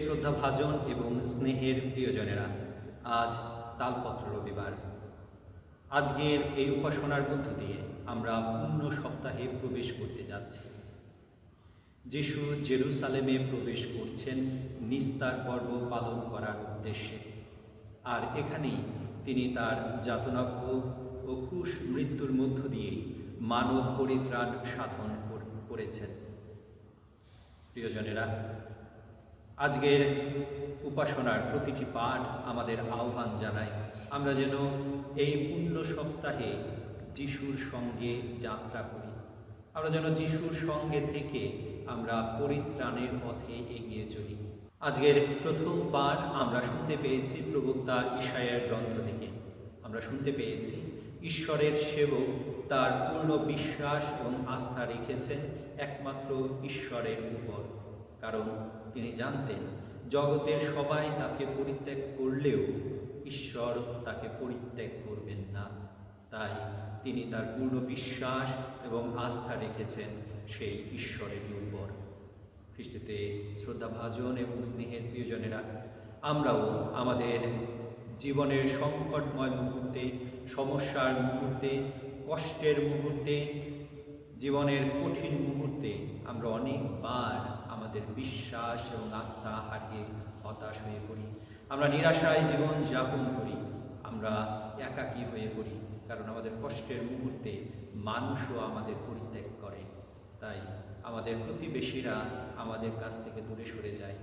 শ্রদ্ধাভাজন এবং স্নেহের প্রিয়জনেরা, আজ তালপত্র রবিবার। আজকের এই উপাসনার মধ্য দিয়ে আমরা পূর্ণ সপ্তাহে প্রবেশ করতে যাচ্ছি। যিশু জেরুসালেমে প্রবেশ করছেন নিস্তার পর্ব পালন করার উদ্দেশ্যে, আর এখানেই তিনি তার যাতনাভোগ ও ক্রুশ মৃত্যুর মধ্য দিয়ে মানব পরিত্রাণ সাধন করেছেন। প্রিয়জনেরা, আজকের উপাসনার প্রতিটি পাঠ আমাদের আহ্বান জানায় আমরা যেন এই পূর্ণ সপ্তাহে যিশুর সঙ্গে যাত্রা করি, আমরা যেন যিশুর সঙ্গে থেকে আমরা পরিত্রাণের পথে এগিয়ে চলি। আজকের প্রথম পাঠ আমরা শুনতে পেয়েছি প্রবক্তা ইশায়ার গ্রন্থ থেকে। আমরা শুনতে পেয়েছি ঈশ্বরের সেবক তার পূর্ণ বিশ্বাস এবং আস্থা রেখেছেন একমাত্র ঈশ্বরের উপর, কারণ তিনি জানতেন জগতের সবাই তাকে পরিত্যাগ করলেও ঈশ্বর তাকে পরিত্যাগ করবেন না। তাই তিনি তার পূর্ণ বিশ্বাস এবং আস্থা রেখেছেন সেই ঈশ্বরের উপর। খ্রিস্টতে শ্রদ্ধাভাজন এবং স্নেহের প্রিয়জনেরা, আমরাও আমাদের জীবনের সংকটময় মুহূর্তে, সমস্যার মুহূর্তে, কষ্টের মুহূর্তে, জীবনের কঠিন মুহূর্তে আমরা অনেকবার আমাদের বিশ্বাস এবং আস্থা হারিয়ে হতাশ হয়ে পড়ি। আমরা নিরাশায় জীবন যাপন করি, আমরা একাকী হয়ে পড়ি, কারণ আমাদের কষ্টের মুহূর্তে মানুষও আমাদের পরিত্যাগ করে। তাই আমাদের প্রতিবেশীরা আমাদের কাছ থেকে দূরে সরে যায়।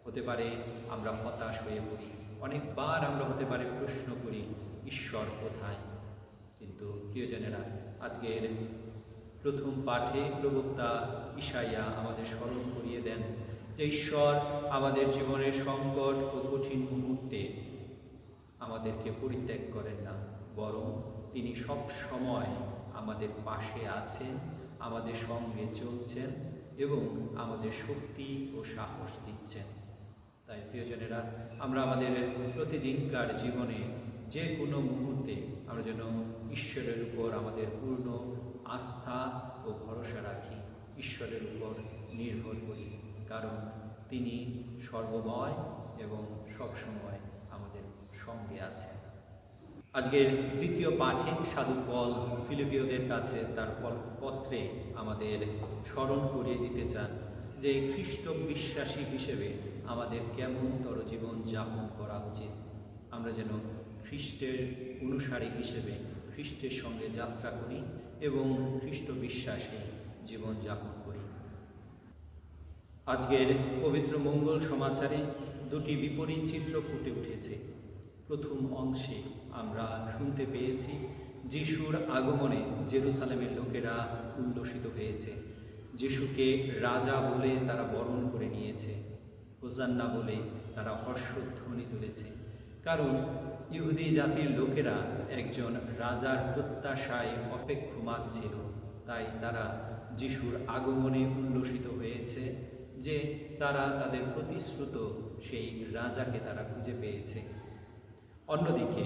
হতে পারে আমরা হতাশ হয়ে পড়ি, অনেকবার আমরা হতে পারে প্রশ্ন করি ঈশ্বর কোথায়। কিন্তু প্রিয়জনেরা, আজকের প্রথম পাঠে প্রবক্তা ইশাইয়া আমাদের স্মরণ করিয়ে দেন যে ঈশ্বর আমাদের জীবনের সংকট ও কঠিন মুহূর্তে আমাদেরকে পরিত্যাগ করেন না, বরং তিনি সব সময় আমাদের পাশে আছেন, আমাদের সঙ্গে চলছেন এবং আমাদের শক্তি ও সাহস দিচ্ছেন। তাই প্রিয়জনেরা, আমরা আমাদের প্রতিদিনকার জীবনে যে কোনো মুহূর্তে আমরা যেন ঈশ্বরের উপর আমাদের পূর্ণ আস্থা ও ভরসা রাখি, ঈশ্বরের উপর নির্ভর করি, কারণ তিনি সর্বময় এবং সবসময় আমাদের সঙ্গে আছেন। আজকের দ্বিতীয় পাঠে সাধু পল ফিলিপিওদের কাছে তার পত্রে আমাদের স্মরণ করিয়ে দিতে চান যে খ্রিস্ট বিশ্বাসী হিসেবে আমাদের কেমনতর জীবন যাপন করা উচিত। আমরা যেন খ্রিস্টের অনুসারী হিসেবে খ্রিস্টের সঙ্গে যাত্রা করি এবং খ্রিস্ট বিশ্বাসে জীবন যাপন করি। আজকের পবিত্র মঙ্গল সমাচারে দুটি বিপরীত চিত্র ফুটে উঠেছে। প্রথম অংশে আমরা শুনতে পেয়েছি যিশুর আগমনে জেরুসালেমের লোকেরা উল্লসিত হয়েছে, যিশুকে রাজা বলে তারা বরণ করে নিয়েছে, হোসান্না বলে তারা হর্ষধ্বনি তুলেছে, কারণ ইহুদি জাতির লোকেরা একজন রাজার প্রত্যাশায় অপেক্ষমান ছিল। তাই তারা যিশুর আগমনে উল্লসিত হয়েছে যে তারা তাদের প্রতিশ্রুত সেই রাজাকে তারা খুঁজে পেয়েছে। অন্যদিকে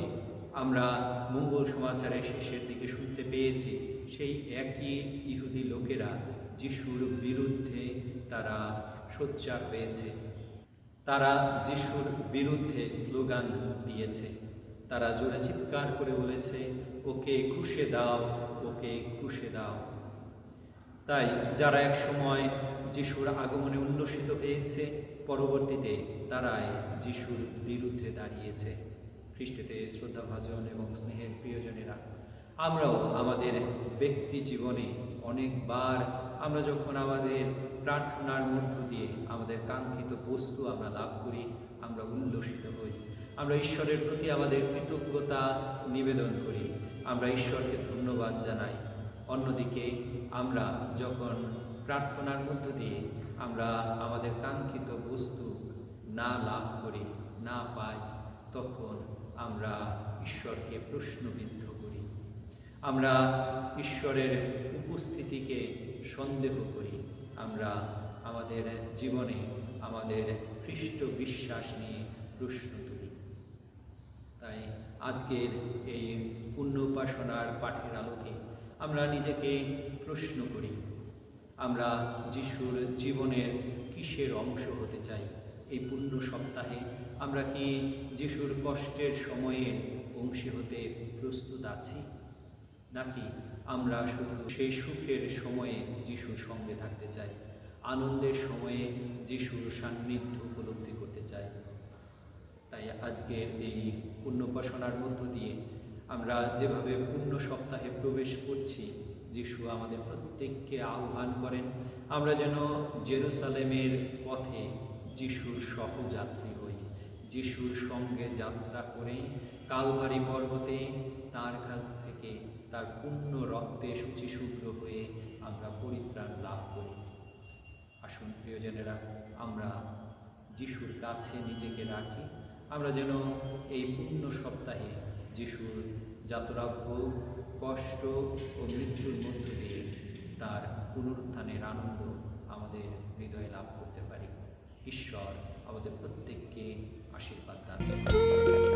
আমরা মঙ্গল সমাচারের শেষের দিকে শুনতে পেয়েছি সেই একই ইহুদি লোকেরা যিশুর বিরুদ্ধে তারা সোচ্চার হয়েছে, তারা যিশুর বিরুদ্ধে স্লোগান দিয়েছে, তারা জোরে চিৎকার করে বলেছে, ওকে ক্রুশে দাও, ওকে ক্রুশে দাও। তাই যারা এক সময় যিশুর আগমনে উল্লসিত হয়েছে, পরবর্তীতে তারাই যিশুর বিরুদ্ধে দাঁড়িয়েছে। খ্রিস্টতে শ্রদ্ধাভাজন এবং স্নেহের প্রিয়জনেরা, আমরাও আমাদের ব্যক্তি জীবনে অনেকবার আমরা যখন আমাদের প্রার্থনার মধ্য দিয়ে আমাদের কাঙ্ক্ষিত বস্তু আমরা লাভ করি, আমরা উল্লসিত হই, আমরা ঈশ্বরের প্রতি আমাদের কৃতজ্ঞতা নিবেদন করি, আমরা ঈশ্বরকে ধন্যবাদ জানাই। অন্যদিকে আমরা যখন প্রার্থনার মধ্য দিয়ে আমরা আমাদের কাঙ্ক্ষিত বস্তু না লাভ করি, না পাই, তখন আমরা ঈশ্বরকে প্রশ্নবিদ্ধ করি, আমরা ঈশ্বরের উপস্থিতিকে সন্দেহ করি, আমরা আমাদের জীবনে আমাদের খ্রিস্ট বিশ্বাস নিয়ে প্রশ্ন তুলি। তাই আজকের এই পুণ্য উপাসনার পাঠের আলোকে আমরা নিজেকে প্রশ্ন করি, আমরা যিশুর জীবনের কিসের অংশ হতে চাই? এই পুণ্য সপ্তাহে আমরা কি যিশুর কষ্টের সময়ে অংশী হতে প্রস্তুত আছি, নাকি আমরা শুধু সেই সুখের সময়ে যিশুর সঙ্গে থাকতে চাই, আনন্দের সময়ে যিশুর সান্নিধ্য উপলব্ধি করতে চাই? তাই আজকের এই পুণ্যোপাসনার মধ্য দিয়ে আমরা যেভাবে পুণ্য সপ্তাহে প্রবেশ করছি, যিশু আমাদের প্রত্যেককে আহ্বান করেন আমরা যেন জেরুসালেমের পথে যিশুর সহযাত্রী হই, যিশুর সঙ্গে যাত্রা করে কালভারি পর্বতে তার কাছ থেকে তার পুণ্য রক্তে শুচিশুভ্র হয়ে আমরা পরিত্রাণ লাভ করি। আসুন প্রিয়জনেরা, আমরা যিশুর কাছে নিজেকে রাখি, আমরা যেন এই পুণ্য সপ্তাহে যিশুর যাতরাভ্য কষ্ট ও মৃত্যুর মধ্য দিয়ে তার পুনরুত্থানের আনন্দ আমাদের হৃদয়ে লাভ করতে পারি। ঈশ্বর আমাদের প্রত্যেককে আশীর্বাদ দান করুন।